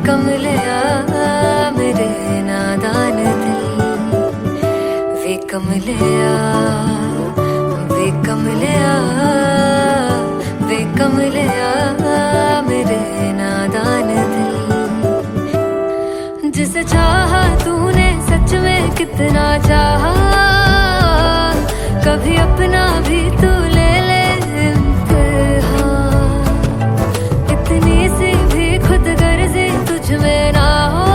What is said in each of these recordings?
कमलिया मेरे नादान दिल, वे कमलिया, वे कमलिया, वे कमलिया मेरे नादान दिल। जिसे चाहा तूने सच में कितना चाहा, कभी अपना भी तू ले ले इम्तिहान। इतनी सी भी खुद गर्जी तुझ में ना हो,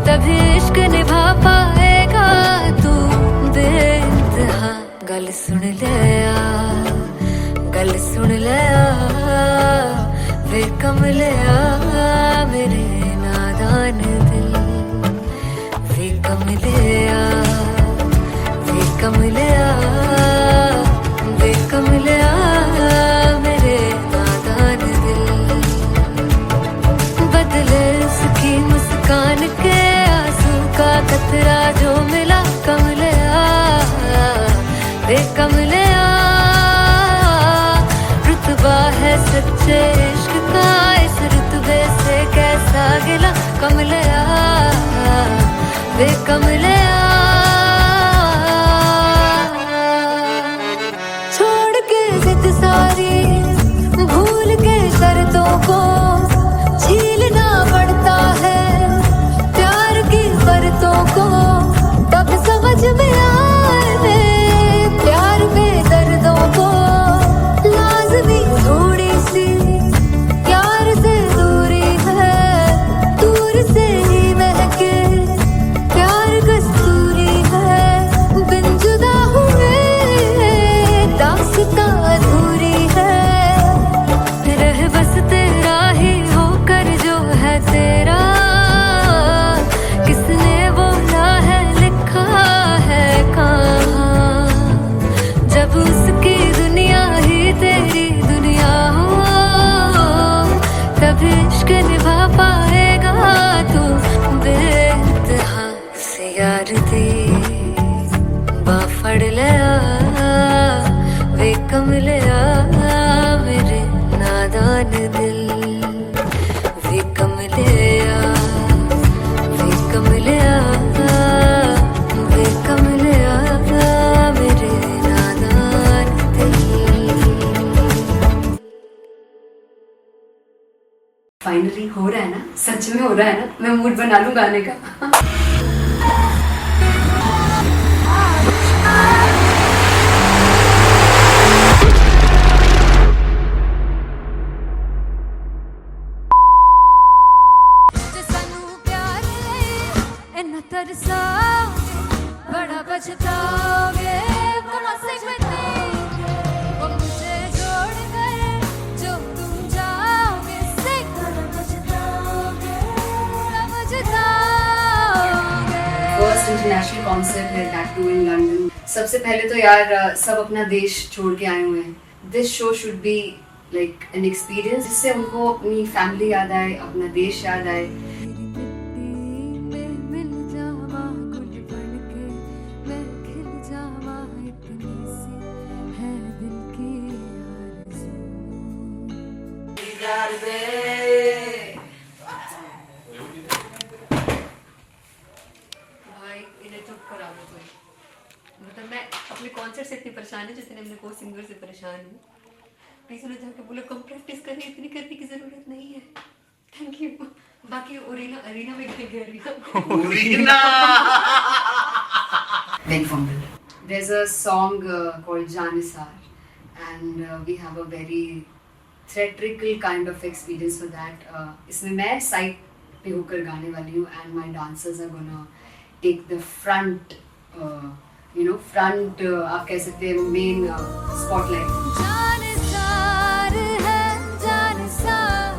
तभी इश्क निभा पाएगा तू बेइंतहा। गल सुन ले आ, गल सुन ले आ, वे कमलिया मेरे नादान दिल, वे कमलिया, वे कमलिया, वे कमलिया मेरे नादान दिल। बदले उसकी मुस्कान के आंसू का कतरा जो मिला कमलिया, वे कमलिया। रुतबा है सच्चे इश्क का, इस रुतबे से कैसा गिला कमलिया, वे कमलिया। छोड़ के जिद सारी, भूल के शर्तों को, झीलना पड़ता है प्यार की बरतों को। तब समझ में आए प्यार में दर्दों को, लाज़मी थोड़ी सी प्यार से दूरी है, दूर से ही महके प्यार कस्तूरी है। बिन जुदा हुए दास्तां अधूरी है, रह बस तेरा ही होकर जो है तेरा। किसने बोला है लिखा है कहाँ, जब उसकी दुनिया ही तेरी दुनिया हो, तब इश्क निभा पाएगा तू बेइंतहा। से यार दी बाफड़ लिया, वे कमलिया मेरे नादान दिल, वे कमलिया, वे कमलिया, वे कमलिया मेरे नादान दिल। फाइनली हो रहा है ना, सच में हो रहा है ना। मैं मूड बना लूं गाने का। तरसाओगे बड़ा पछताओगे, बड़ा से वो मुझे छोड़ कर जो तुम जाओगे, से बड़ा पछताओगे, बड़ा पछताओगे। फर्स्ट इंटरनेशनल कॉन्सर्ट है, दैट टू इन लंदन। सबसे पहले तो यार सब अपना देश छोड़ के आए हुए हैं। This show should be like an experience, जिससे उनको अपनी फैमिली याद आए, अपना देश याद आए। भाई इन्हें चुप करा दो कोई। मतलब मैं अपने कॉन्सर्ट से इतनी परेशान है जितने अपने को सिंगर से परेशान हूँ। प्लीज उन्हें जाके बोलो कम प्रैक्टिस करनी, इतनी करने की जरूरत नहीं है। Thank you. बाकी अरीना में गए arena Then fumble. There's a song called Janisar, and we have a very theatrical kind of experience for that. इसमें मैं साइड पे होकर गाने वाली हूँ, and my dancers are gonna take the front, front आप कह सकते हैं main spotlight. जानिसार है जानिसार,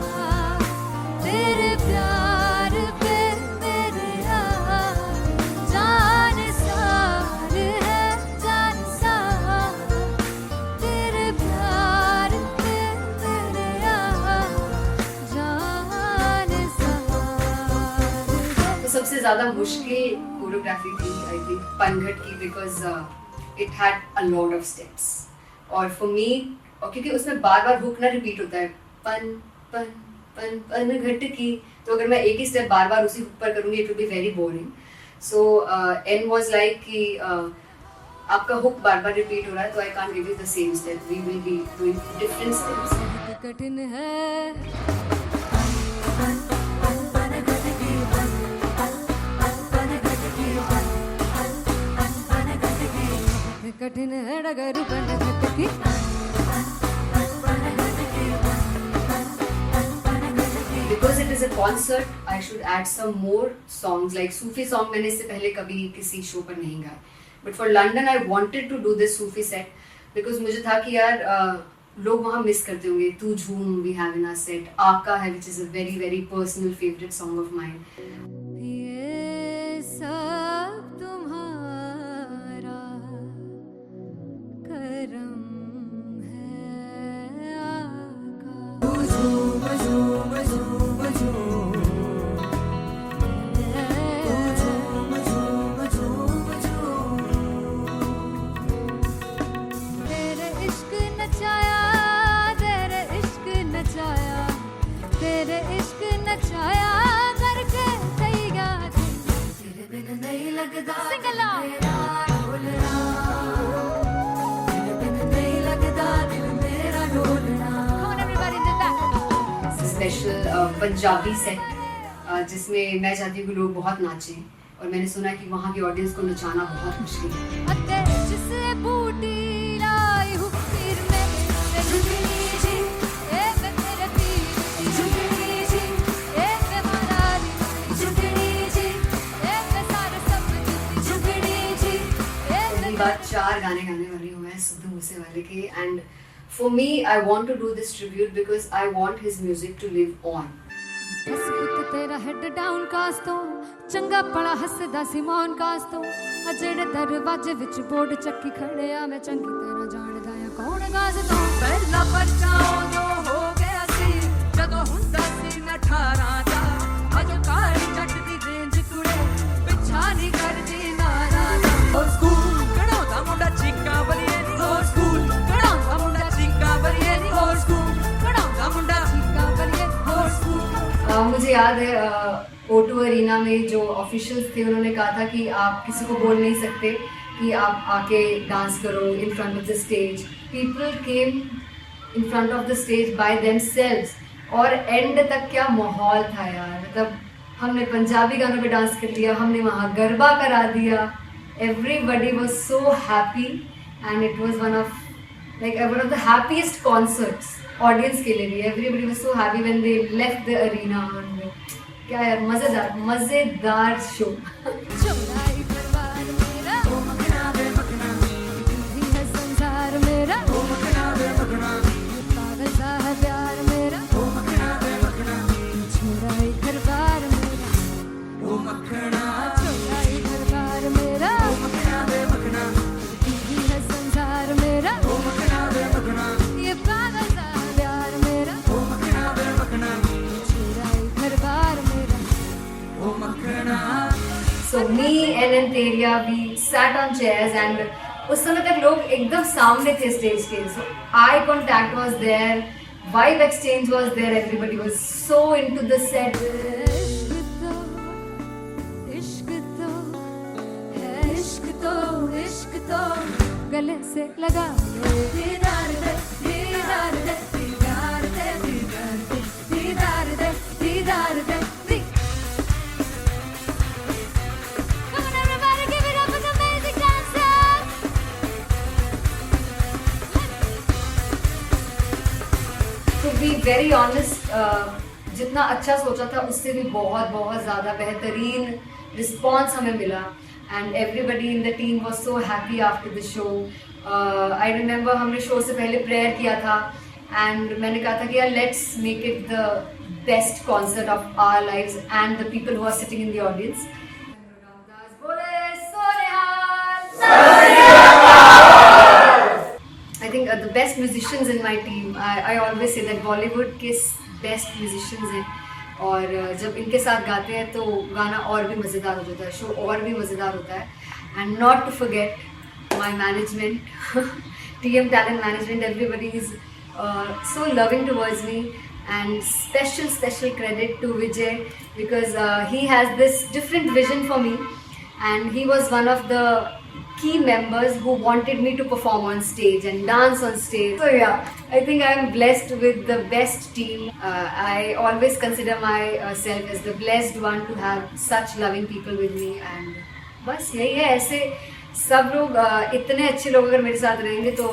तेरे प्यार पे मेरे यार। जानिसार है जानिसार, तेरे प्यार पे मेरे यार। जानिसार। तो सबसे ज़्यादा मुश्किल कोरियोग्राफी थी आई थिंक पनघट की, because it had a lot of steps. और फॉर मी, और क्योंकि उसमें बार बार हुक ना रिपीट होता है, पन पन पन पन घट की, तो अगर मैं एक ही स्टेप बार बार उसी हुक पर करूंगी it will be very boring. So N was like कि आपका हुक बार बार रिपीट हो रहा है तो I can't give you the same step, we will be doing different steps. कठिन है कठिन है डगर बन घटकी. Because it is a concert, I should add some more songs like Sufi song. मैंने इससे पहले कभी किसी शो पर नहीं गाया. But for London, I wanted to do this Sufi set because मुझे था कि यार लोग वहाँ मिस करते होंगे. तू झूम we have in our set. आका है which is a very very personal favorite song of mine. ये सब तुम्हारा करम है आका. झूम झूम झूम झूम झूम झूम झूम झूम. तेरे इश्क नचाया, तेरे इश्क नचाया, तेरे इश्क नचाया करके सैया तेरे बिन नहीं लगदा मेरा ढोलना, तेरे बिन नहीं लगदा दिल मेरा ढोलना. Come on everybody in the back. Special Punjabi set जिसमें मैं चाहती हूँ कि लोग बहुत नाचें और मैंने सुना कि वहाँ की ऑडियंस को नचाना बहुत मुश्किल है. अते जिससे बूटी लाई हूँ फिर मैं ते झुकनी जी, ए मैं तेरे पीर झुकनी जी, ए मैं मनाली झुकनी जी, ए मैं सारे सब झुकनी जी, ए पहली बार 4 गाने गाने वाली हूँ मैं सिद्धू मूसेवाले के. And for me I want to do this tribute because I want his music to live on. बस पुत तेरा हेड डाउन कास तो चंगा पड़ा हसदा सी मौन कास तो आ जेड़े दरवाजे विच बोर्ड चक्की खड़े आ मैं चंगी तरह जानदा आ कौन गाज तो. पहला पर्चा जो हो गया सी जदों हुंदा सी मैं 18 दा अजो काली जट दी रेंज कुड़े पिछा नहीं करदी नारा दा. और स्कूल कढ़ाउंदा मुंडा चीका बलिए नी और स्कूल कढ़ाउंदा मुंडा चीका बलिए नी और स्कूल कढ़ाउंदा मुंडा चीका बलिए और स्कूल. मुझे याद है O2 अरीना में जो ऑफिशियल्स थे उन्होंने कहा था कि आप किसी को बोल नहीं सकते कि आप आके डांस करो in front of the stage. People came in front of the stage by themselves और एंड तक क्या माहौल था यार. मतलब हमने पंजाबी गानों पे डांस कर लिया, हमने वहाँ गरबा करा दिया. Everybody was so happy and it was one of the happiest concerts audience के लिए भी. Everybody was so happy when they left the arena. क्या यार मजेदार शो. चौड़ाई परिवार मेरा ओ मखना बे मखना, तू है संसार मेरा ओ मखना बे मखना, पागल सा है प्यार मेरा ओ मखना बे मखना, चौड़ाई परिवार मेरा ओ मखना, चौड़ाई परिवार मेरा ओ मखना बे मखना, तू है संसार मेरा ओ मखना बे मखना, ये पागल सा है प्यार मेरा ओ मखना बे मखना, चौड़ाई परिवार मेरा. ओ मखना. So me and Antheria we sat on chairs and उस समय तक लोग एकदम सामने थे स्टेज के. So eye contact was there, vibe exchange was there, everybody was so into the set. इश्क तो है, इश्क तो गले से लगा ले. दीदार दे दीदार दे दीदार दे दीदार दे दीदार दे. Come on everybody, give it up for the amazing dancers. To be very honest, जितना अच्छा सोचा था उससे भी बहुत बहुत ज़्यादा बेहतरीन रिस्पॉन्स हमें मिला. And everybody in the team was so happy after the show. I remember हमने शो से पहले प्रेयर किया था एंड मैंने कहा था कि यार let's make it the best concert of our lives and the people who are sitting in the audience. I think the best musicians in my team, I always say that Bollywood के best musicians हैं और जब इनके साथ गाते हैं तो गाना और भी मज़ेदार हो जाता है, शो और भी मज़ेदार होता है. And not to forget my management, TM Talent Management, everybody is so loving towards me. and special credit to Vijay because he has this different vision for me, and he was one of the key members who wanted me to perform on stage and dance on stage. So yeah, I think I am blessed with the best team. I always consider myself as the blessed one to have such loving people with me, and बस यही है. ऐसे सब लोग इतने अच्छे लोग अगर मेरे साथ रहेंगे तो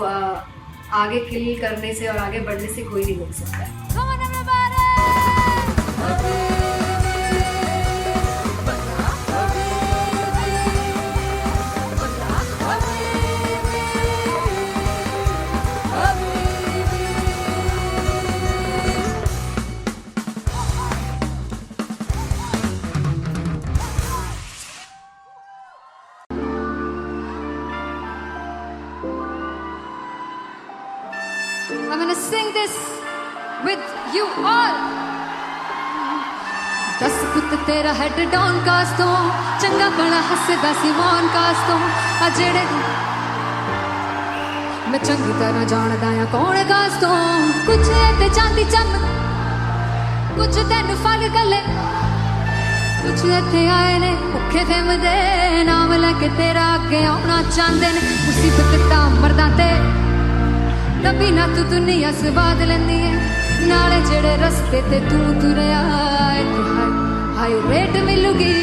आगे किल करने से और आगे बढ़ने से कोई नहीं रोक सकता है. Come on everybody! I'm gonna sing this with you all. दस पुत तेरा हेड डाउन कास तो चंगा बड़ा हसदा सिमोन कास तो आ जेड़े मैं चंगी तरह जानदा आ कौन कास तो कुछ ते चांदी चम कुछ तेन फल गले कुछ इत्थे आए ने भुखे फिमदे नाम लैके तेरा अगे आउणा चाहंदे ने मुसीबत दा मरदा ते तभी ना तू दुनिया स्वाद लेंदी है नाले जेड़े रस्ते ते तू तुरया हाई रेट मिलूगी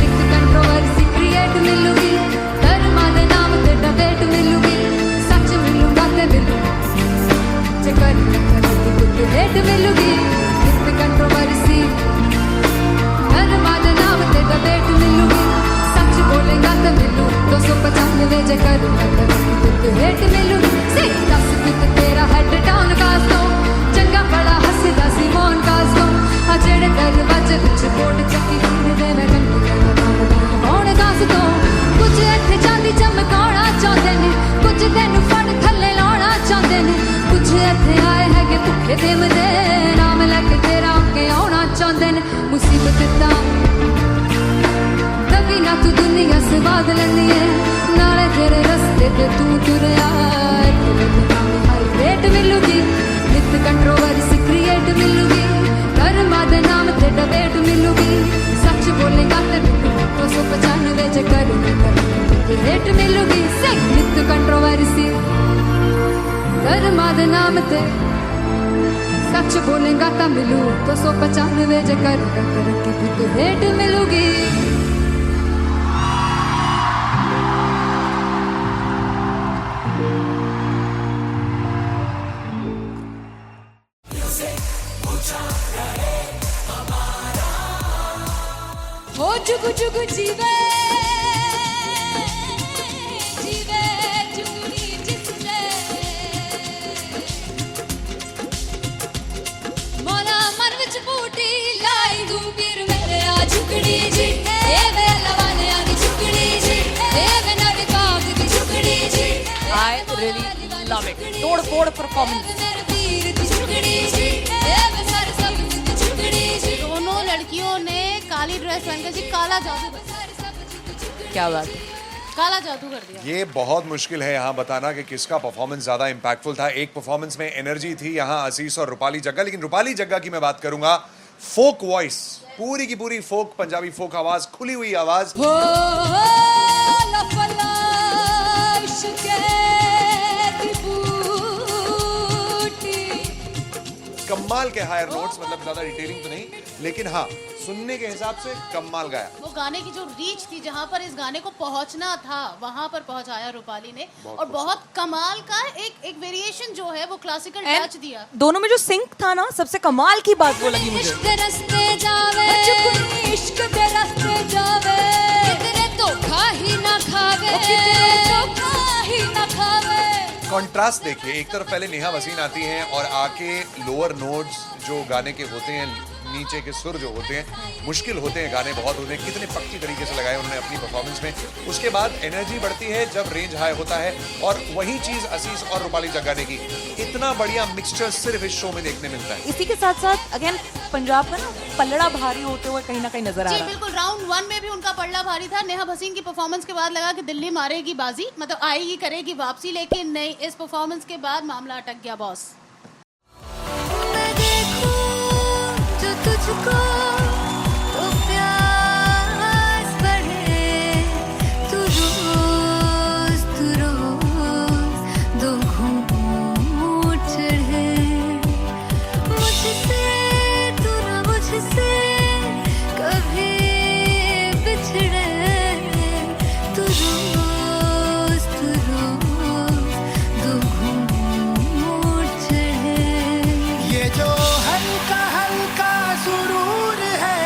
एक कंट्रोवर्सी क्रिएट मिलूगी धर्मा दे नाम ते डिबेट मिलूगी सच मिलूगा ते मिलू जे कर कुछ रेट मिलूगी एक कंट्रोवर्सी धर्मा दे नाम ते डिबेट मिलूगी सच बोलेगा ते मिलू 295 जे कर कुछ रेट मिलूगी से दस तेरा हेड डाउन कास तो चंगा बड़ा हसदा सिमोन कास तो आ जेड़े दरवाजे विच कोट चक्की फिरदे मैं गंदी कौन कास तो कुछ इत्थे चांदी चमकाउणा चाहंदे ने कुछ तैनू फड़ थल्ले लाउणा चाहंदे ने कुछ इत्थे आए हैगे भुखे फिमदे नाम लैके तेरा अगे आउणा चाहंदे ने मुसीबत दा तभी ना तू दुनिया स्वाद लैंदी है नाले तेरे रस्ते ते तू तुरया रेट मिलूगी नित कंट्रोवर्सी क्रिएट मिलूगी कर्मा दे नाम ते डिबेट मिलूगी सच बोलेगा ते मिलू 295 जे कर रेट मिलूगी से नित कंट्रोवर्सी कर्मा दे नाम ते सच बोलेगा ता मिलू 295 जे कर रेट मिलूगी. हो जुग जुग जीवे जीवे जुगनी जिसने मोला मन विच बूटी लाई तू पीर मेरे आ झुकड़ी जी ए वे लवाने आगी झुकड़ी जी ए वे नवी पाग की झुकड़ी जी. I really love it. तोड़-फोड़ performance. मेरे पीर की झुकड़ी जी ए वे सर सब की झुकड़ी जी. दोनों लड़कियों ने काली ड्रेस पहनकर जी काला जादू क्या बात है. काला जादू कर दिया. ये बहुत मुश्किल है यहाँ बताना कि किसका परफॉर्मेंस ज़्यादा इम्पैक्टफुल था. एक परफॉर्मेंस में एनर्जी थी यहाँ असीस और रूपाली जग्गा, लेकिन रूपाली जग्गा की मैं बात करूंगा फोक वॉइस, पूरी की पूरी फोक पंजाबी फोक आवाज, खुली हुई आवाज. हो लफला इश्क़ की बूटी. कमाल के हायर नोट्स, मतलब ज्यादा डिटेलिंग तो नहीं, लेकिन हाँ सुनने के हिसाब से कमाल गाया. वो गाने की जो रीच थी, जहाँ पर इस गाने को पहुंचना था वहां पर पहुंचाया रूपाली ने. और बहुत कमाल का एक वेरिएशन जो है वो क्लासिकल टच दिया. दोनों में जो सिंक था ना, सबसे कमाल की बात वो लगी मुझे. इश्क़ रस्ते जावे इश्क़ दे रस्ते जावे कितने धोखा ही ना खावे धोखा ही ना खावे. कॉन्ट्रास्ट देखिए, एक तरफ पहले नेहा वसीन आती हैं और आके लोअर नोट्स जो गाने के होते हैं, नीचे के सुर जो होते हैं, मुश्किल होते हैं, गाने बहुत होते हैं, कितने पक्की तरीके से लगाए उन्होंने अपनी परफॉर्मेंस में. उसके बाद एनर्जी बढ़ती है जब रेंज हाई होता है, और वही चीज असीस और रूपाली जग्गा ने की. इतना बढ़िया मिक्सचर सिर्फ इस शो में देखने मिलता है. इसी के साथ साथ अगेन पंजाब का ना पलड़ा भारी होते हुए कहीं ना कहीं नजर आ जी रहा है. बिल्कुल. राउंड 1 में भी उनका पलड़ा भारी था. नेहा भसीन की परफॉर्मेंस के बाद लगा कि दिल्ली मारेगी बाजी, मतलब आएगी करेगी वापसी, लेकिन नहीं, इस परफॉर्मेंस के बाद मामला अटक गया बॉस. मैं देखूं मुझको तो प्यास बढ़े, तू रोज दो घूंट चढ़े, मुझसे तू ना मुझसे कभी बिछड़े, तू रोज दो घूंट चढ़े। ये जो हल्का हल्का सुरूर है,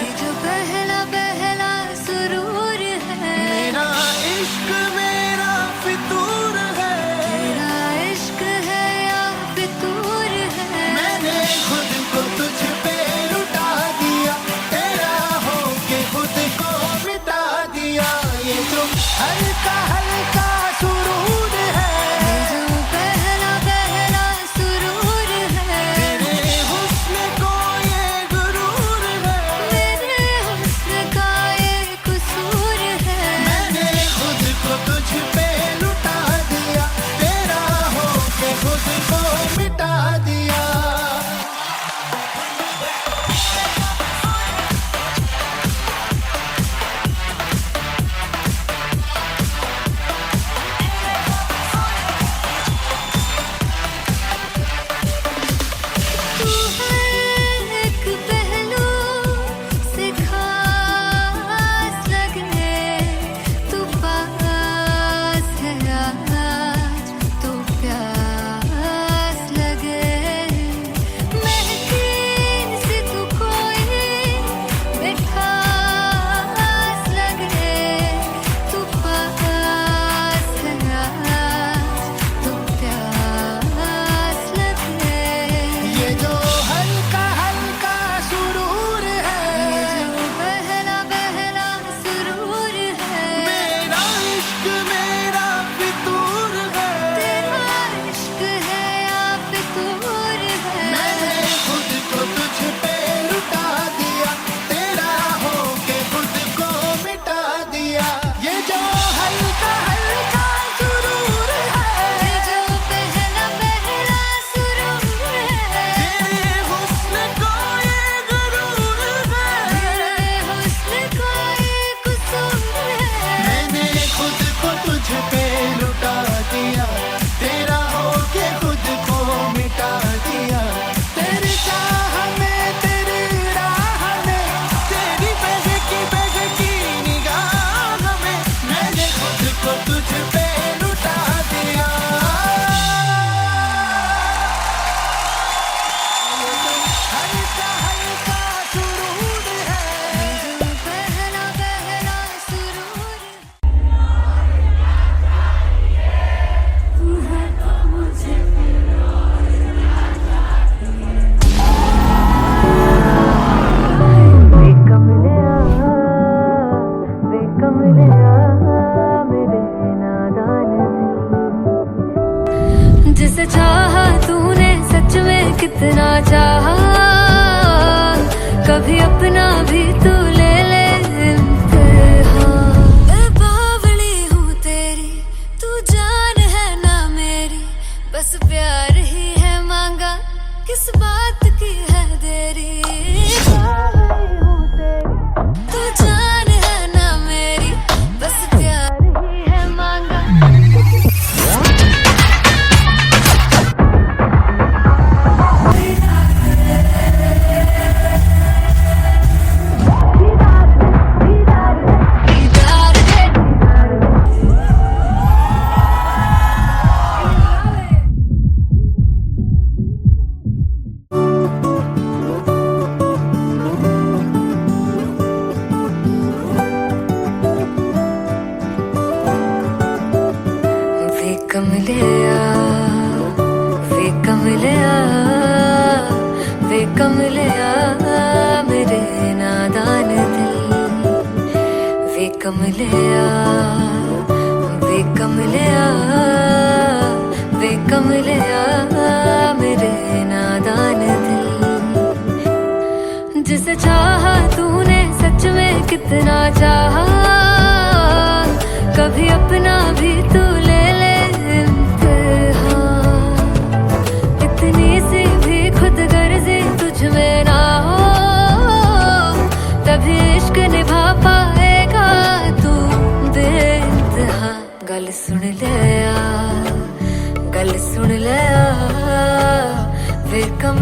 ये जो पहला पहला सुरूर है, मेरा इश्क मेरा फितूर है, तेरा इश्क है या फितूर है। मैंने खुद को तुझ पे लुटा दिया, तेरा होके खुद को मिटा दिया। ये जो हल्का हल्का सुरूर है, ये जो पहला पहला सुरूर है, तेरे हुस्न को ये गुरूर है, मेरे हुस्न का ये कसूर है। मैंने खुद को तुझ पे लुटा दिया, तेरा होके खुद को मिटा दिया। तू है एक पहलू से खास लगे, तू पास है आज तो प्यास लगे, महकी सी तू कोई मिठास लगे, तू पास है आज तो प्यास लगे। ये जो हल्का हल्का सुरूर है, ये जो पहला पहला सुरूर है, मेरा इश्क मेरा फितूर है, तेरा इश्क है या फितूर है। मैंने खुद को तुझ पे लुटा दिया, तेरा होके खुद को मिटा दिया। ये जो हल्का हल्का सुरूर है, ये जो पहला पहला सुरूर है, तेरे हुस्न को ये गुरूर है, तेरे हुस्न का ये कसूर है। मैंने खुद को तुझ पे लुटा दिया, तेरा होके खुद को मिटा दिया। तेरी चाह में तेरी राह में, तेरी बहकी निगाह में, मैंने खुद को तुझ पे लुटा दिया। हल्का हल्का सुरूर है, ये जो पहला पहला सुरूर है। जिसे चाहा तूने सच में कितना चाहा, कभी अपना भी तू ले ले इम्तिहान। मैं बावली हूँ तेरी, तू जान है ना मेरी, बस प्यार ही है मांगा, किस बात की है देरी। बावली हूँ तेरी, तू जान है ना मेरी, बस प्यार ही है मांगा। वे कमलिया मेरे नादान दिल, वे कमलिया मेरे नादान दिल। जिसे चाहा तूने सच में कितना चाहा, कभी अपना भी तू ले ले इम्तिहान। इतनी सी भी खुद गर्जी तुझ में ना हो,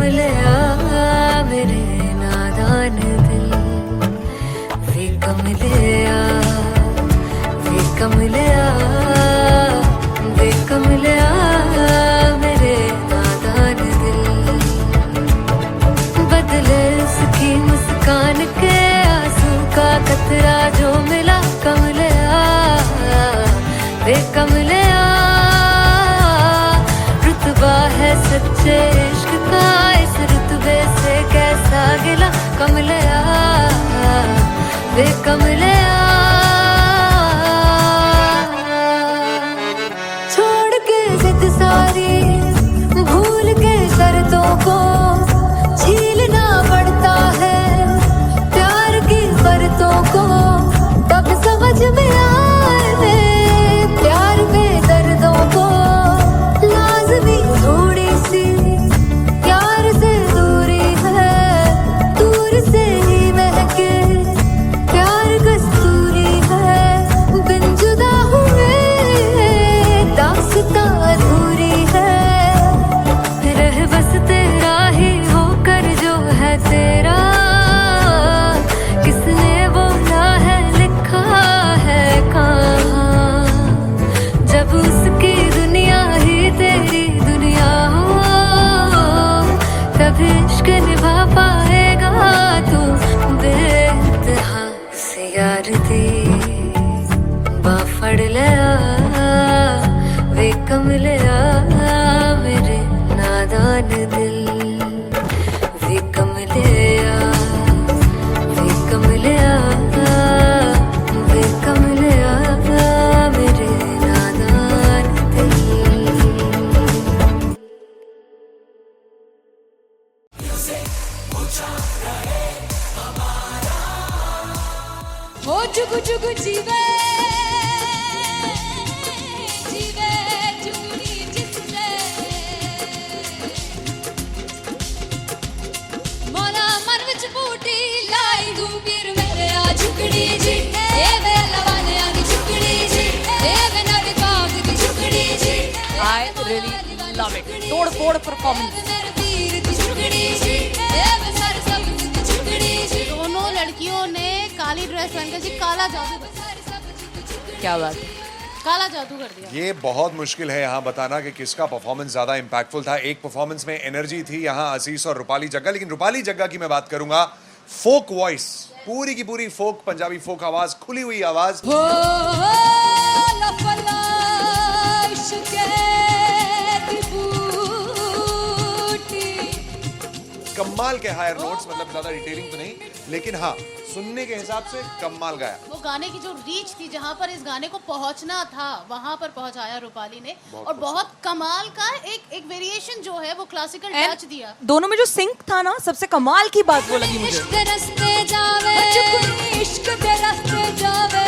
कमलिया मेरे नादान दिल वे कमलिया वे कमलिया वे कमलिया मेरे नादान दिल बदले उसकी मुस्कान के आंसू का कतरा जो मिला कमलिया वे कमलिया रुतबा है सच्चे इश्क का इस रुतबे से कैसा गिला कमलिया वे कमलिया छोड़ के जिद सारी भूल के शर्तों को झीलना पड़ता है प्यार की शर्तों को तब समझ में आए प्यार में दर्दों को लाज़मी थोड़ी सी प्यार से दूरी है दूर से ही महके प्यार कस्तूरी है बिन जुदा हुए दास्तां अधूरी है रह बस तेरा ही होकर जो है तेरा किसने बोला है लिखा है कहाँ जब उसकी दुनिया ही तेरी दुनिया हो तब इश्क निभा पाएगा तू बेइंतहा से यार दी बाफड़ लिया वे कमलिया मेरे नादान दिल वे कमलिया वे कमलिया वे कमलिया मेरे नादान दिल हो जुगु जुगु जीवे जीवे जुगनी जिसने मौला मन विच बूटी लाई तू पीर मेरे आ झुकड़ी जी ए वे लवाने आ की झुकड़ी जी ए वे नदी बाग की झुकड़ी जी I really love it. तोड़ फोड़ परफॉर्मेंस। मेरे पीर की झुकड़ी जी ए वे सर सब की झुकड़ी जी दोनों लड़कियों ने काली ड्रेस पहनकर जी काला जादू क्या बात है। काला जादू कर दिया ये बहुत मुश्किल है यहाँ बताना कि किसका परफॉर्मेंस ज्यादा इंपैक्टफुल था। एक परफॉर्मेंस में एनर्जी थी यहाँ असीस और रूपाली जग्गा, लेकिन रूपाली जग्गा की मैं बात करूंगा फोक वॉइस, पूरी की पूरी फोक पंजाबी फोक आवाज, खुली हुई आवाज। हो लफला इश्क़ दी बूटी कमाल के हायर नोट्स, मतलब ज्यादा डिटेलिंग तो नहीं, लेकिन हाँ सुनने के हिसाब से कमाल गाया। वो गाने की जो रीच थी जहाँ पर इस गाने को पहुंचना था वहां पर पहुंचाया रूपाली ने और बहुत कमाल का एक वेरिएशन जो है वो क्लासिकल टच दिया। दोनों में जो सिंक था ना, सबसे कमाल की बात वो लगी मुझे। इश्क दे रस्ते जावे चुकनी इश्क दे रस्ते जावे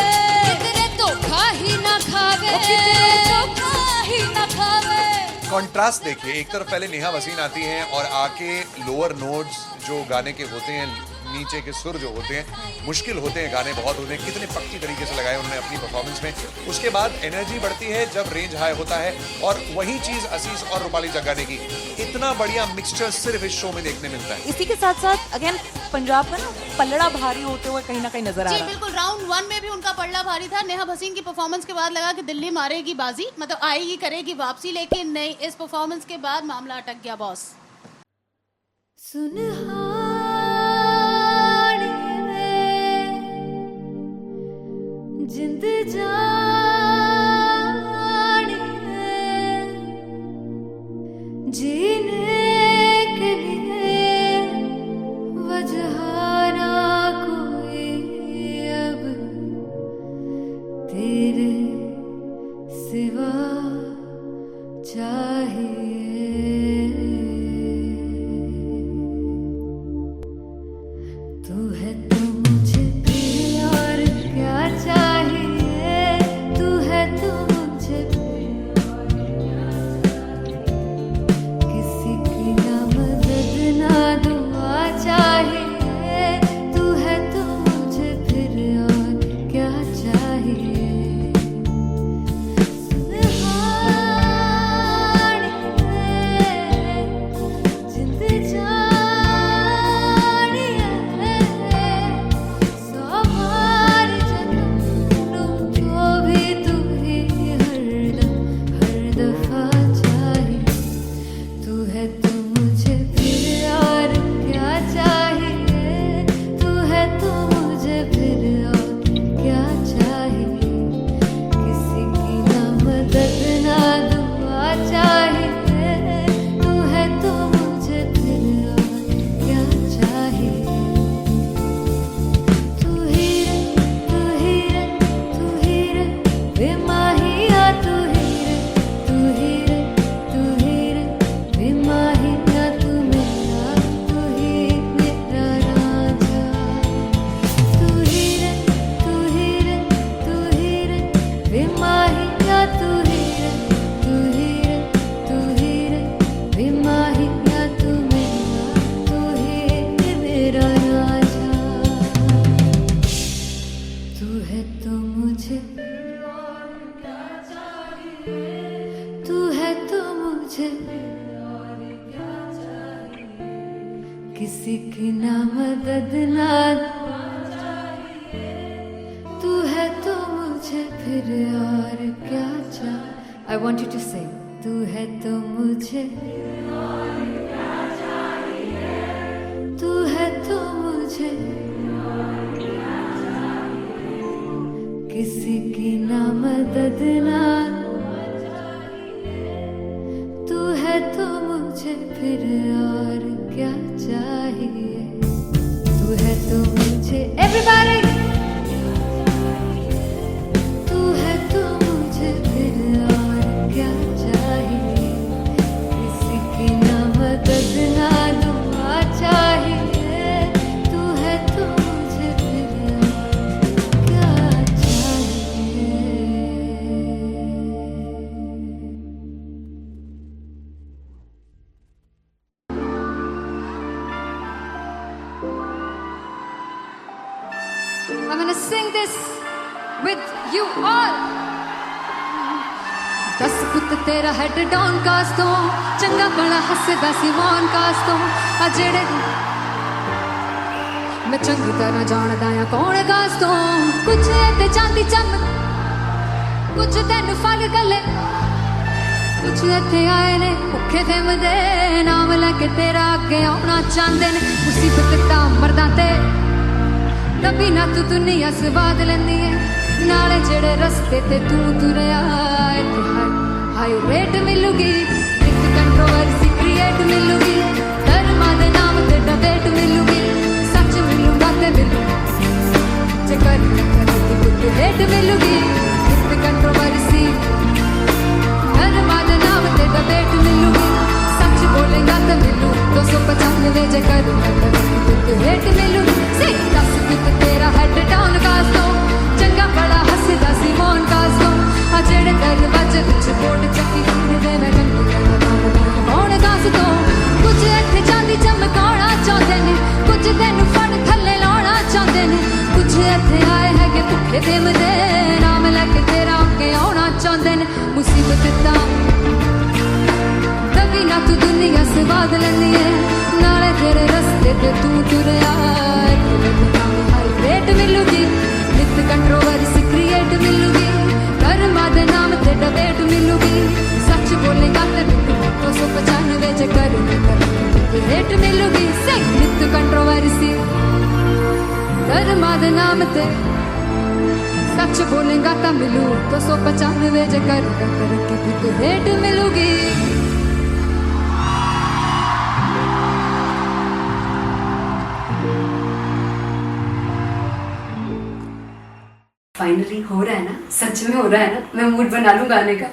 कितने धोखा ही ना खावे कितने धोखा ही ना खावे। कॉन्ट्रास्ट देखिए, एक तरफ पहले नेहा वसीन आती हैं और आके लोअर नोट्स जो गाने के होते हैं, नीचे के सुर जो होते हैं, मुश्किल होते हैं, गाने बहुत होते हैं, कितने पक्की तरीके से लगाए उन्होंने अपनी परफॉर्मेंस में। उसके बाद एनर्जी बढ़ती है जब रेंज हाई होता है, और वही चीज असीस और रूपाली जग्गा ने की। इतना बढ़िया मिक्सचर सिर्फ इस शो में देखने मिलता है। इसी के साथ साथ अगेन पंजाब का ना पलड़ा भारी होते हुए कहीं ना कहीं नजर आ जी रहा है। बिल्कुल, राउंड 1 में भी उनका पलड़ा भारी था। नेहा भसीन की परफॉर्मेंस के बाद लगा कि दिल्ली मारेगी बाजी, मतलब आएगी करेगी वापसी, लेकिन नहीं, इस परफॉर्मेंस के बाद मामला अटक गया बॉस। सुनहानी में जिंद जानी है जीने के लिए वजह ना कोई अब तेरे सिवा चाहिए। तू है तो मुझे फिर और क्या चाहिए, तू है तो मुझे फिर और क्या, किसी की ना मदद ना दुआ चाहिए, तू है तो मुझे फिर और क्या चाहिए। सुनहानी में जिंद जा नामदद ना तू है तो मुझे फिर और क्या चाह। I want you to sing. तू है तो मुझे तू है तो मुझे किसी की ना मदद ना तू है तो मुझे फिर और क्या चाहिए। तू है तो मुझे everybody तू है तो मुझे फिर और क्या चाहिए। किसी की ना मदद ना दुआ चाहिए। तू है तो मुझे फिर और क्या चाहिए। I'm gonna sing this with you all. दस पुत तेरा हेड डाउन कास्ट तो चंगा बड़ा हसदा सी मौन कास्ट तो आ जेड़े मैं चंगी तरह जानदा आ कौन कास्ट तो कुछ ते चांदी चम कुछ तेन फल गले कुछ इत्थे आए ने भुखे फिमदे नाम लैके तेरा अगे आउणा चाहंदे ने मुसीबत दा मरदा ते तभी ना तू दुनिया स्वाद लैंदी है नाले जेड़े रस्ते ते तू तुरया इत्थे हाई रेट मिलूगी इक कंट्रोवर्सी क्रिएट मिलूगी धर्मा दे नाम ते डिबेट मिलूगी सच मिलूगा ते मिलू जे कर कुछ रेट मिलूगी इक कंट्रोवर्सी धर्मा दे नाम ते डिबेट मिलूगी सच बोलेगा तो मिलू 295 जे कर कुछ रेट मिलूगी से दस कुछ तेरा हेड डाउन कास्ट तो चंगा बड़ा हसदा सी मौन कास्ट तो आ जेड़े दरवाजे विच बोर्ड चक्की दे मैं गंदी मौन कास्ट तो कुछ इत्थे चांदी चमकाउणा चाहंदे ने कुछ तैनू फड़ थल्ले लाउणा चाहंदे ने कुछ इत्थे आए हैगे भुखे फिमदे नाम लैके तेरा अगे आउणा चाहंदे ने मुसीबत दा तभी ना तू दुनिया स्वाद लैंदी है नाले तेरे रस्ते ते तू तुरया हाई रेट मिलूगी नित कंट्रोवर्सी क्रिएट मिलूगी धर्मा दे नाम ते डिबेट मिलूगी सच बोलेगा ते मिलू 295 जे कर रेट मिलूगी से नित कंट्रोवर्सी धर्मा दे नाम ते सच बोलेगा ता मिलू 295 जे कर रेट मिलूगी। फाइनली हो रहा है ना, सच में हो रहा है ना, मैं मूड बना लूं गाने का।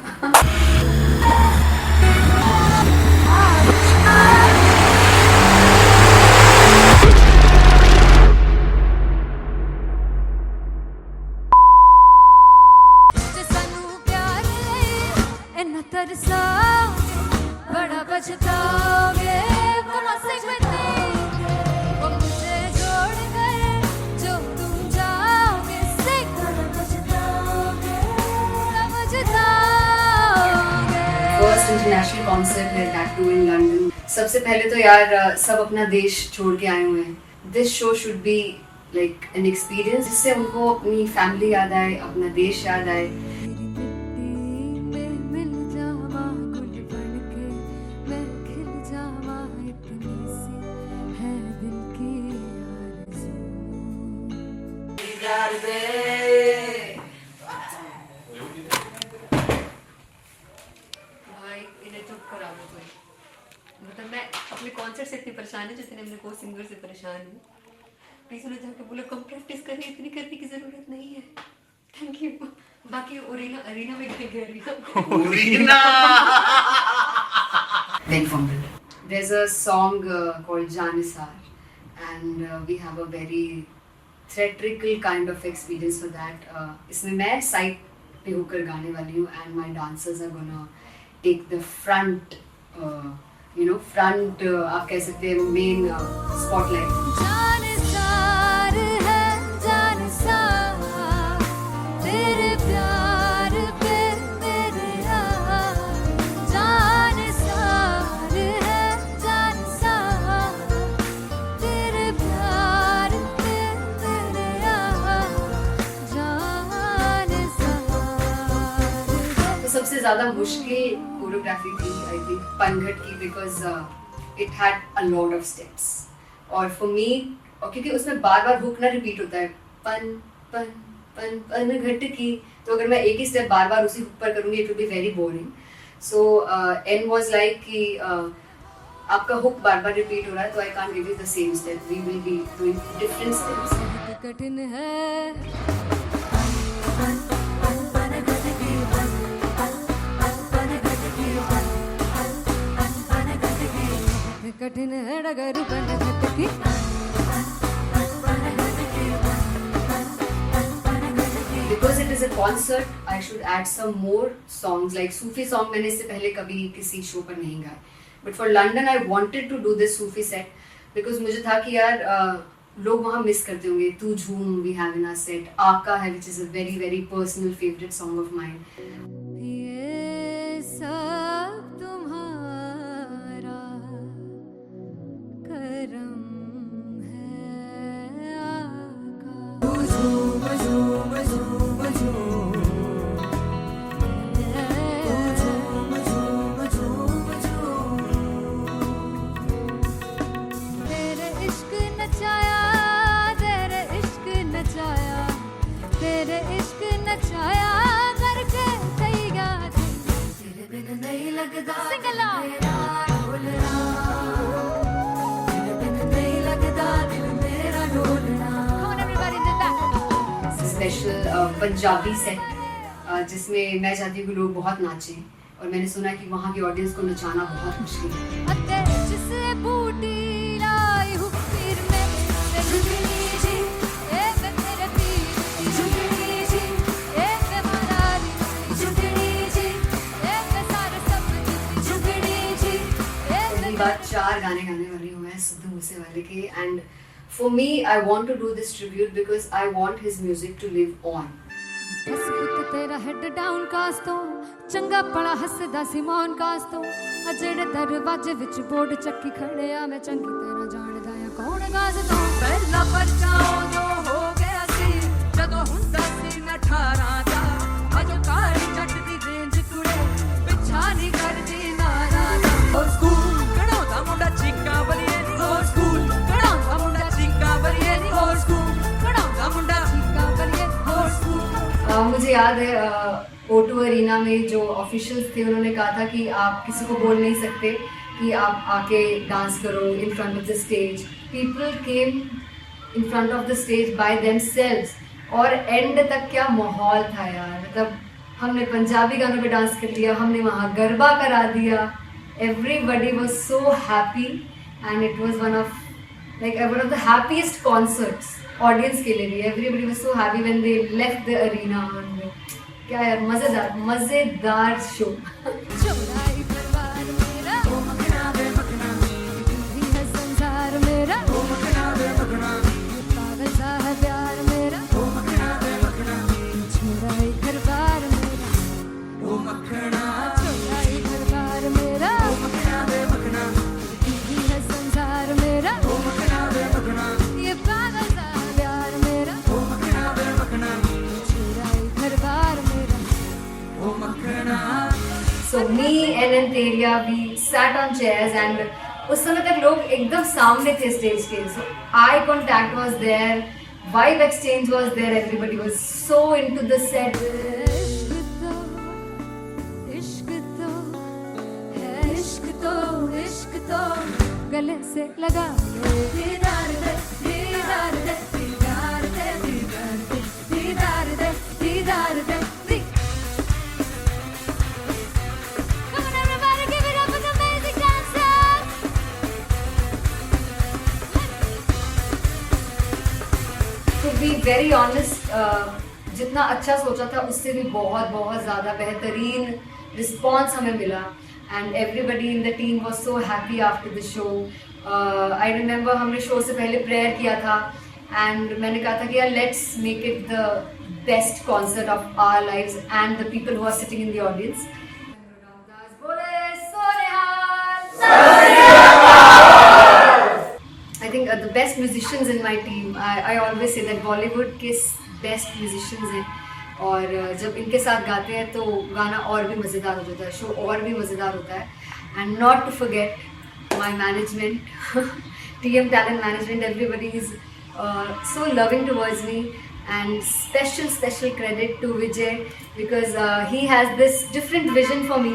बड़ा पछताओगे मुझे छोड़ गए जो तुम जाओगे फर्स्ट इंटरनेशनल कॉन्सर्ट है दैट टू इन लंदन। सबसे पहले तो यार सब अपना देश छोड़ के आए हुए हैं। This show should be like an experience जिससे उनको अपनी फैमिली याद आए, अपना देश याद आए। भाई इन्हें चुप करा दो कोई। मतलब मैं अपने कॉन्सर्ट से इतनी परेशान हूँ जितने अपने को सिंगर से परेशान हूँ। प्लीज उन्हें जाके बोलो कम प्रैक्टिस करिए, इतनी करने की जरूरत नहीं है। Thank you. बाकी अरीना में गए arena Then fumble. There's a song called Janisar, and we have a very theatrical kind of experience for that. इसमें मैं साइड पे होकर गाने वाली हूँ, and my dancers are gonna take the front, front आप कह सकते हैं main spotlight. जानसार है जानसार तेरे प्यार पे मेरे जानसार है जानसार तेरे प्यार सबसे ज्यादा मुश्किल कोरियोग्राफी थी आई थिंक पनघट की, because it had a lot of steps और फॉर मी, और क्योंकि उसमें बार बार हुक ना रिपीट होता है, पन पन पन पनघट की, तो अगर मैं एक ही स्टेप बार बार उसी हुक पर करूंगी it will be very boring. So N was like कि आपका हुक बार बार रिपीट हो रहा है तो I can't give you the same step, we will be doing different steps. कठिन है कठिन है डगर पनघट की. Because it is a concert, I should add some more songs. Like Sufi song मैंने इससे पहले कभी किसी शो पर नहीं गाए. But for London, I wanted to do this Sufi set because मुझे था कि यार लोग वहाँ मिस करते होंगे. तू झूम we have in our set. आका है which is a very very personal favorite song of mine. ये सब तुम्हारा करम है आका. तेरे इश्क नचाया, तेरे इश्क नचाया, तेरे इश्क नचाया करके तैया तेरे बिन नहीं लगता. Sing along. तेरे बिन नहीं लगता दिल मेरा डोलना. Come on everybody, did that. Special Punjabi set जिसमें मैं चाहती हूँ कि लोग बहुत नाचें और मैंने सुना कि वहाँ की ऑडियंस को नचाना बहुत मुश्किल है. अते जिसे बूटी लाई हूँ पीर में ते झुकनी जी, ए वे तेरे पीर की झुकनी जी, ए वे मरारी की झुकनी जी, ए वे सारे सब की झुकनी जी, ए वे पहली बार 4 गाने गाने वाली हूँ मैं सिद्धू मूसेवाले के. And for me I want to do this tribute because I want his music to live on. बस पुत तेरा हेड डाउन कास तो चंगा पड़ा हसदा सिमोन कास तो आ जेड़े दरवाजे विच बोर्ड चक्की खड़े आ मैं चंगी तरह जानदा आ कौन गास तो. ਪਹਿਲਾ ਬੱਚਾ ਉਦੋਂ ਹੋ ਗਿਆ ਸੀ ਜਦੋਂ ਹੁੰਦਾ ਸੀ ਮੈਂ 18 ਦਾ. ਅਜੋ ਕਾਲੀ ਜੱਟ ਦੀ ਰੇਂਜ ਕੁੜੇ ਪਿੱਛਾ ਨਹੀਂ ਕਰਦੀ ਨਾਰਾ ਦਾ. ਹੋਰ ਸਕੂਲ ਕਢਾਉਂਦਾ ਮੁੰਡਾ ਚੀਕਾਂ ਬਲੀਏ ਨੀ. ਹੋਰ ਸਕੂਲ ਕਢਾਉਂਦਾ ਮੁੰਡਾ ਚੀਕਾਂ ਬਲੀਏ ਨੀ. ਹੋਰ ਸਕੂਲ ਕਢਾਉਂਦਾ ਮੁੰਡਾ ਚੀਕਾਂ ਬਲੀਏ. ਹੋਰ ਸਕੂਲ. मुझे याद है O2 अरीना में जो ऑफिशियल्स थे उन्होंने कहा था कि आप किसी को बोल नहीं सकते कि आप आके डांस करो in front of the stage. People came in front of the stage by themselves और एंड तक क्या माहौल था यार. मतलब हमने पंजाबी गानों पे डांस कर लिया, हमने वहाँ गरबा करा दिया. Everybody was so happy and it was one of the happiest concerts audience के लिए भी. Everybody was so happy when they left the arena. क्या यार मजेदार शो. चौराई परिवार मेरा ओ मखना वे मखना ही है संसार मेरा ओ मखना वे मखना पागल सा है प्यार मेरा ओ मखना वे मखना चौराई परिवार मेरा ओ मखना चौराई परिवार मेरा ओ मखना वे मखना ही है संसार मेरा ओ मखना वे मखना ये पागल सा है प्यार मेरा ओ मखना वे मखना चौराई परिवार मेरा. So me and Anteria, we sat on chairs and उस समय तक लोग एकदम सामने थे स्टेज के. So eye contact was there, vibe exchange was there, everybody was so into the set. इश्क तो है इश्क तो इश्क तो गले से लगा दीदार दे दीदार दे दीदार दे दीदार दे दीदार दे दीदार दे. Come on everybody, give it up for the amazing dancers. To be very honest, जितना अच्छा सोचा था उससे भी बहुत बहुत ज़्यादा बेहतरीन रिस्पॉन्स हमें मिला. And everybody in the team was so happy after the show. I remember हमने शो से पहले प्रेयर किया था एंड मैंने कहा था कि यार let's make it the best concert of our lives and the people who are sitting in the audience. I think the best musicians in my team. I always say that Bollywood के best musicians हैं और जब इनके साथ गाते हैं तो गाना और भी मज़ेदार हो जाता है, शो और भी मज़ेदार होता है. And not to forget my management, TM Talent Management, everybody is so loving towards me. And special credit to Vijay, because he has this different vision for me,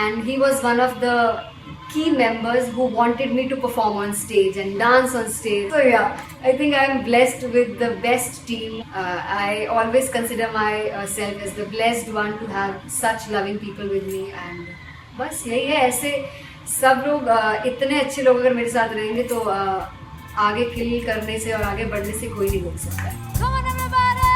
and he was one of the key members who wanted me to perform on stage and dance on stage. So yeah, I think I am blessed with the best team. I always consider myself as the blessed one to have such loving people with me. And बस यही है, ऐसे सब लोग इतने अच्छे लोग अगर मेरे साथ रहेंगे तो आगे किल करने से और आगे बढ़ने से कोई नहीं रोक सकता है. Come on everybody!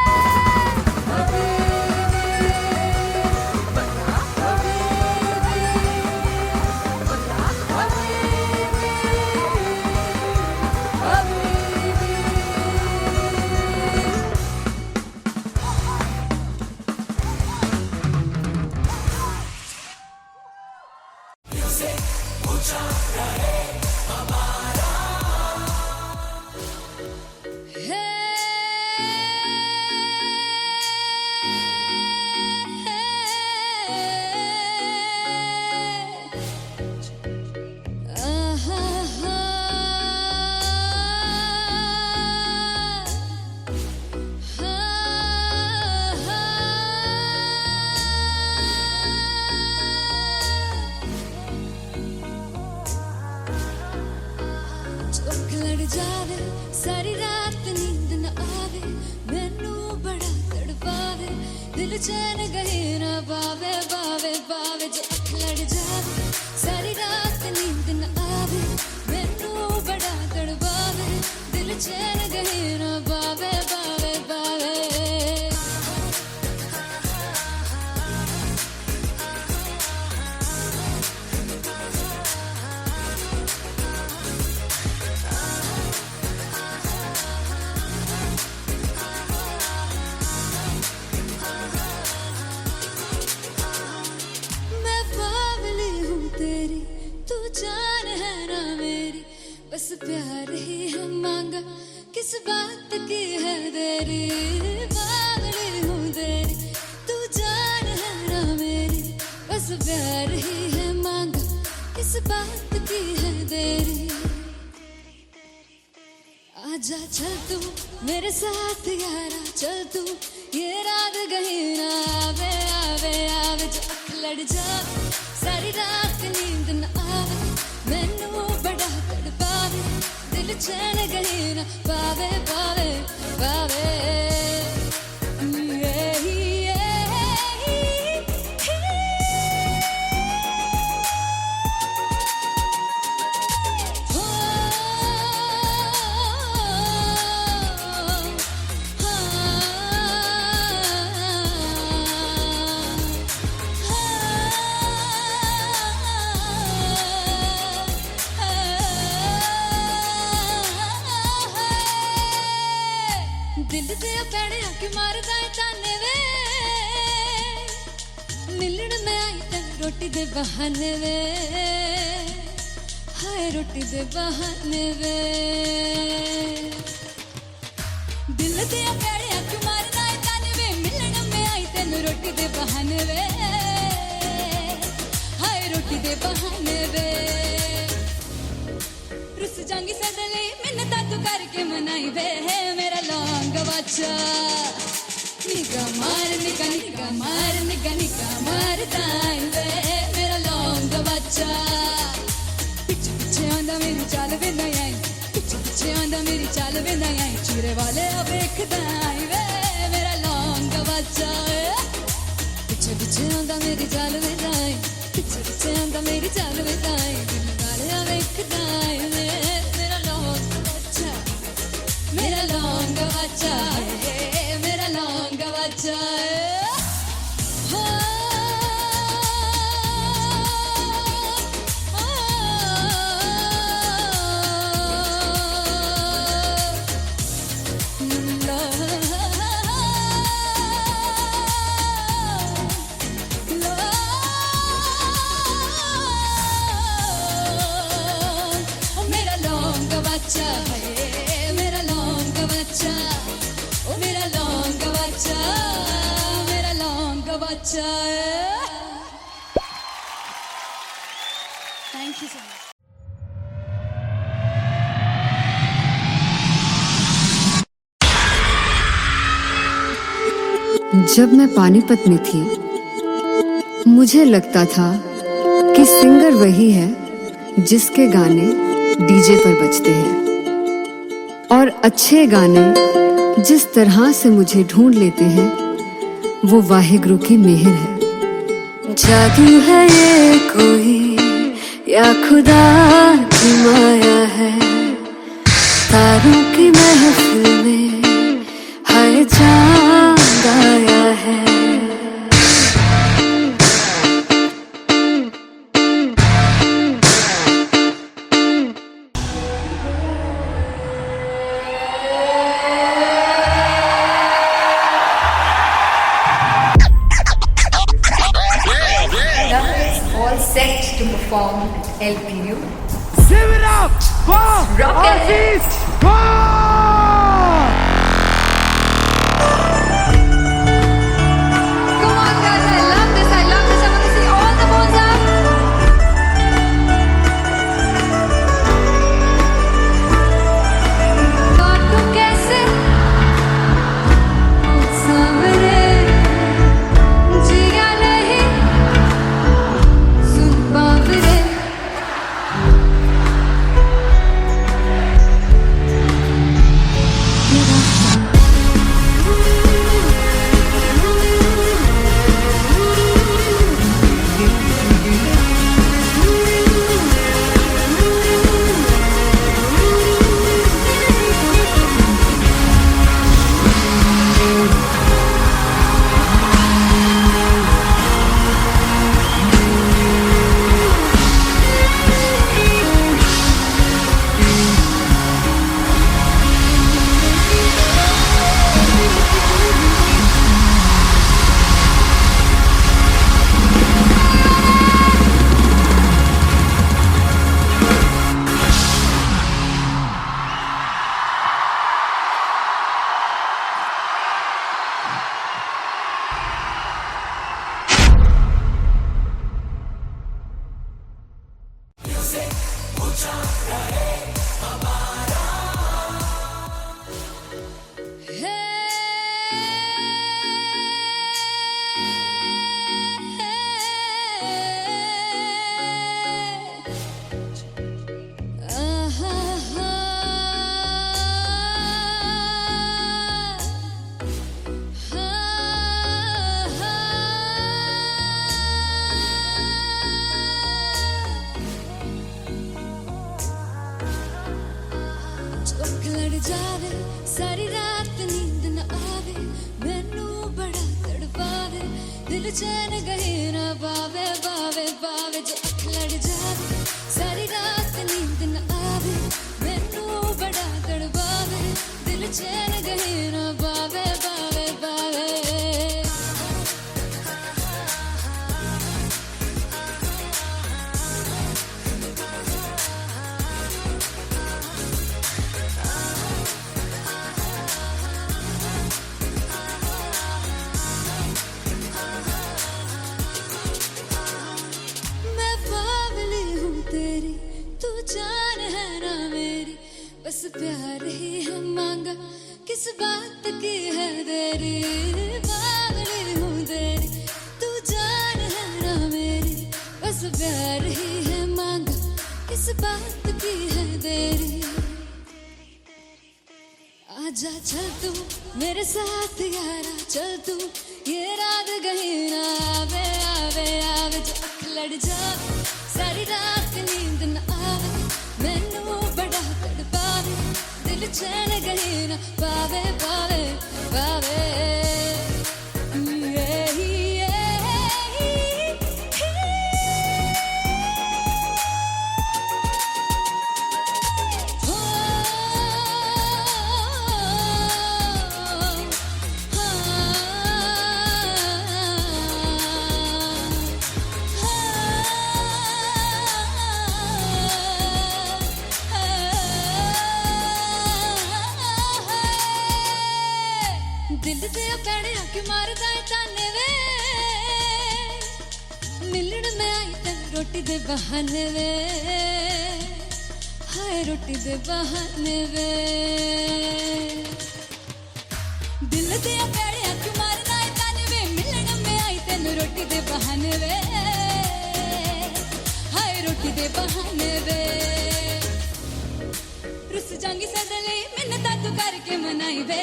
जावे सारी रात नींद न आवे, मैनू बड़ा तड़पावे, दिल चैन गहे न पावे पावे पावे. जो अख लड़ जावे सारी रात नींद न आवे, मैनू बड़ा तड़पावे, दिल चैन गहे न पावे पावे पावे. जान है ना मेरी, बस प्यार ही है मांगा, किस बात की है देरी. पागल हूँ तेरी, तू जान है ना मेरी, बस प्यार ही है मांगा, किस बात की है देरी. आजा चल तू मेरे साथ यारा, चल तू ये रात कहीं ना आवे आवे आवे. जो अख लड़ जावे सारी रात नींद न आवे, मैनू बड़ा तड़पावे, दिल चैन कहीं ना पावे पावे पावे. दिल दे पैणे आके मारदा है ताने वे, मिलन में आई तन रोटी दे बहाने वे, हाय रोटी दे बहाने वे. दिल दे पैणे आके मारदा है ताने वे, मिलन में आई तन रोटी दे बहाने वे, हाय रोटी दे बहाने वे. रुस जांगी सदले मिन्नता तू करके मनाई वे, मेरा लौंग बच्चा निगा मार निगा निगा मार निगा निगा मारदाई वे, मेरा लौंग बच्चा. पिछे पिछे आंदा मेरी चाल वे नहीं आई, पिछे पिछे आंदा मेरी चाल वे नहीं आई, चूरे वाले अब देखदाई वे, मेरा लौंग बच्चा. पिछे पिछे आंदा मेरी चाल वे नहीं आई, पिछे पिछे आंदा मेरी चाल वे नहीं आई, दिल वाले अब देखदाई वे, मेरा लौंग बच्चा, मेरा लौंग बच्चा है, मेरा लौंग बच्चा है. मेरा लौंग बच्चा है, मेरा लौंग बच्चा, ओ मेरा लौंग बच्चा. बचाए। Thank you so much. जब मैं पानीपत में थी मुझे लगता था कि सिंगर वही है जिसके गाने डीजे पर बजते हैं, और अच्छे गाने जिस तरह से मुझे ढूंढ लेते हैं वो वाहिगुरु की मेहर है। जादू है ये कोई या खुदा की माया है, तारों की महफिल में हाय चांद आया है। All set to perform LPU. Give it up for Rock and Aziz Khan! Come on, guys, I love this. I love this. I want to see all the balls up. काटू कैसे सामने जिया नहीं सुन बाबरे। जावे सारी रात नींद न आवे, मैनू बड़ा तड़पावे, दिल चैन गहे ना पावे पावे पावे। जो अख लड़ जावे सारी रात नींद न आवे, मैनू बड़ा तड़पावे, दिल चैन गहे ना पावे पावे पावे। जान है ना मेरी, बस प्यार ही है मांगा, किस बात की है देरी। बावली हूँ तेरी, तू जान है ना मेरी, बस प्यार ही है मांगा, किस बात की है देरी। आजा चल तू मेरे साथ यारा, चल तू ये रात कहीं ना आवे आवे आवे। जो अख लड़ जावे सारी रात नींद न आवे, मैनू बड़ा तड़पावे, दिल चैन कहीं ना पावे पावे पावे। दिल ते पैने आके मारदा है ताने वे, मिलन में आई तेन रोटी दे बहाने वे, हाय रोटी दे बहाने वे। दिल दिया पैड़िया क्यों मारना है ताने वे, मिलन में आई तेन रोटी दे बहाने वे, हाय रोटी दे बहाने वे। रुस जांगी सदले मिन्नता तू करके मनाई वे,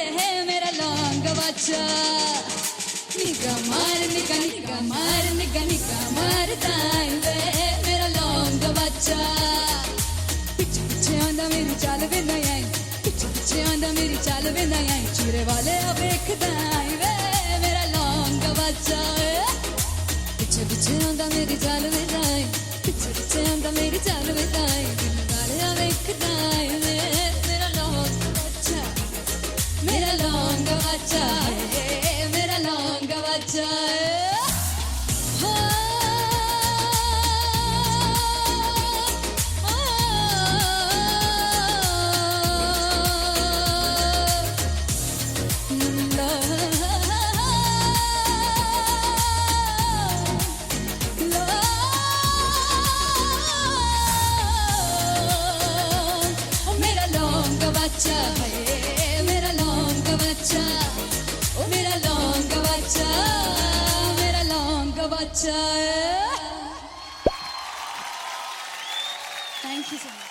मेरा लौंग वाचा निगा मार निगा निगा मार निगा निगा मार दाई वे, मेरा लौंग वाचा। पिछे पिछे आंदा मेरी चाल वे ना आई, पिछे पिछे आंदा मेरी चाल वे ना आई, चूरे वाले अब एक दाई वे, मेरा लौंग वाचा। पिछे पिछे आंदा मेरी चाल वे ना आई, पिछे पिछे आंदा मेरी चाल वे ना आई, दिल वाले अब एक दाई वे, मेरा लौंग वाचा, मेरा लौंग वाचा, मेरा लौंग वाचा। मेरा लौंग वाचा है, मेरा लौंग वाचा, ओ मेरा लौंग वाचा, मेरा लौंग वाचा। Thank you so much.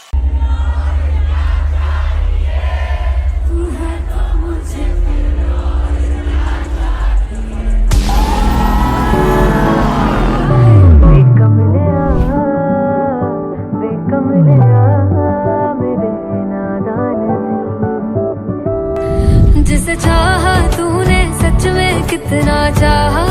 जिसे चाहा तूने सच में कितना चाहा,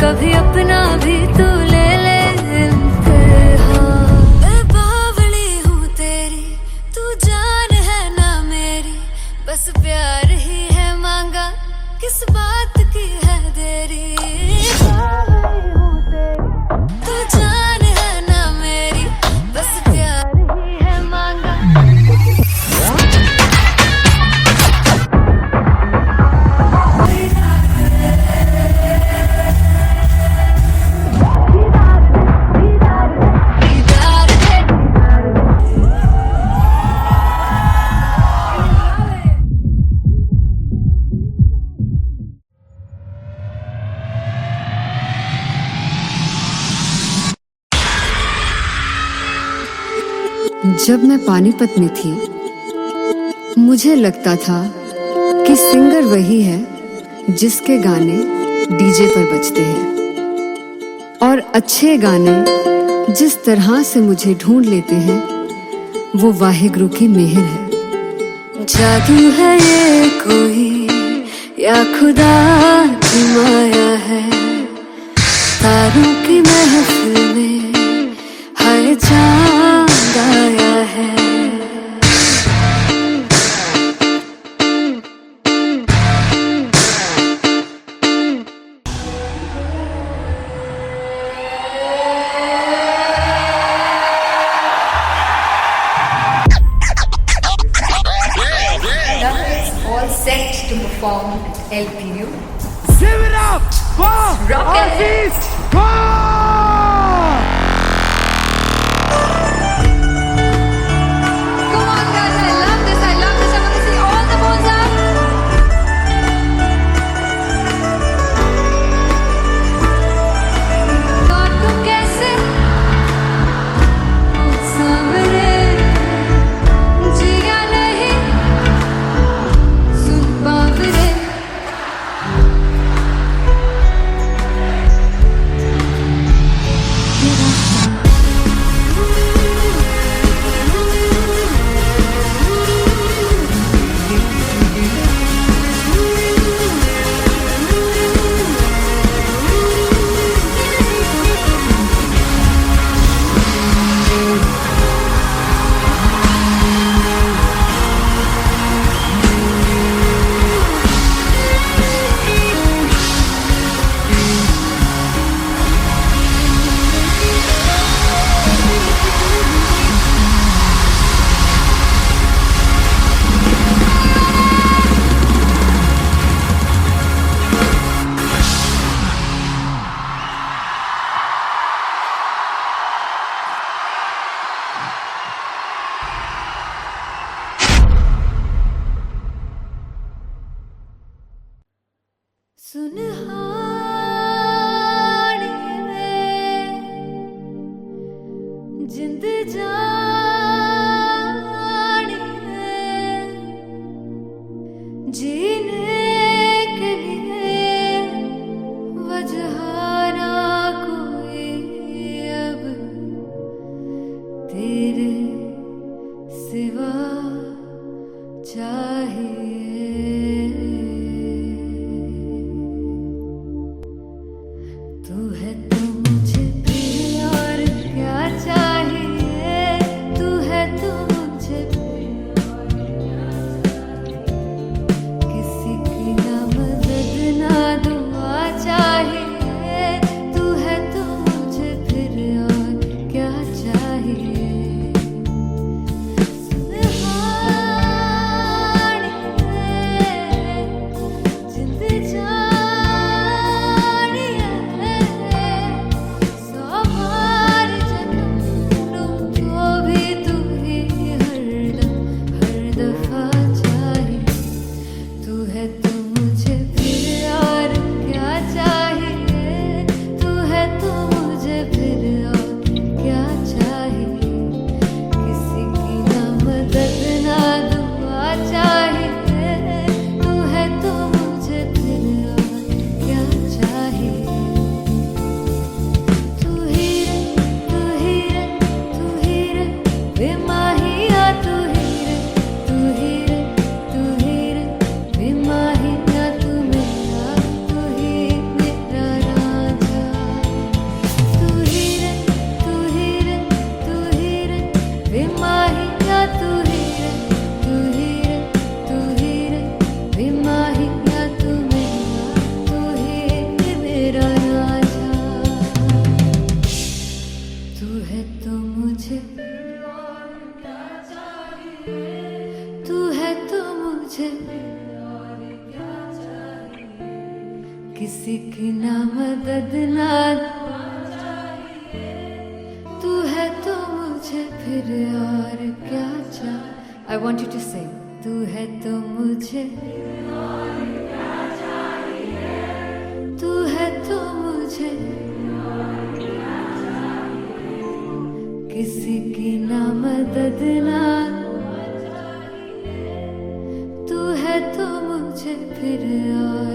कभी अपना भी तू ले ले इम्तिहान। मैं बावली हूँ तेरी, तू जान है ना मेरी, बस प्यार ही है मांगा, किस बात की है देरी। बावली हूँ तेरी, तू जान है ना मेरी, बस प्यार ही है मांगा। जब मैं पानीपत में थी, मुझे लगता था कि सिंगर वही है जिसके गाने डीजे पर बजते हैं, और अच्छे गाने जिस तरह से मुझे ढूंढ लेते हैं वो वाहिगुरु की मेहर है। जादू है ये कोई या खुदा की माया है, तारों की महफिल में हर चांद आया है। All set to perform at LPU. Give it up for Aziz Khan! Come on guys, I love this, I love this. I want to see all the balls up. काटूं कैसे सामने, जिया नहीं सुन पावरे। सुनहानिए जिंद जानिए जीने के लिए वजह ना कोई अब तेरे सिवा चाहिए। तू है तो मुझे फिर और क्या चाहिए। तू है तो मुझे फिर और क्या चाहिए। किसी की ना मदद ना दुआ चाहिए। तू है तो मुझे फिर और क्या चाहिए। किसी की ना मदद ना तू है तो मुझे फिर और क्या चाहिए। I want you to sing. तू है तो मुझे तू है तो मुझे किसी की ना मदद ना तू है तो मुझे फिर और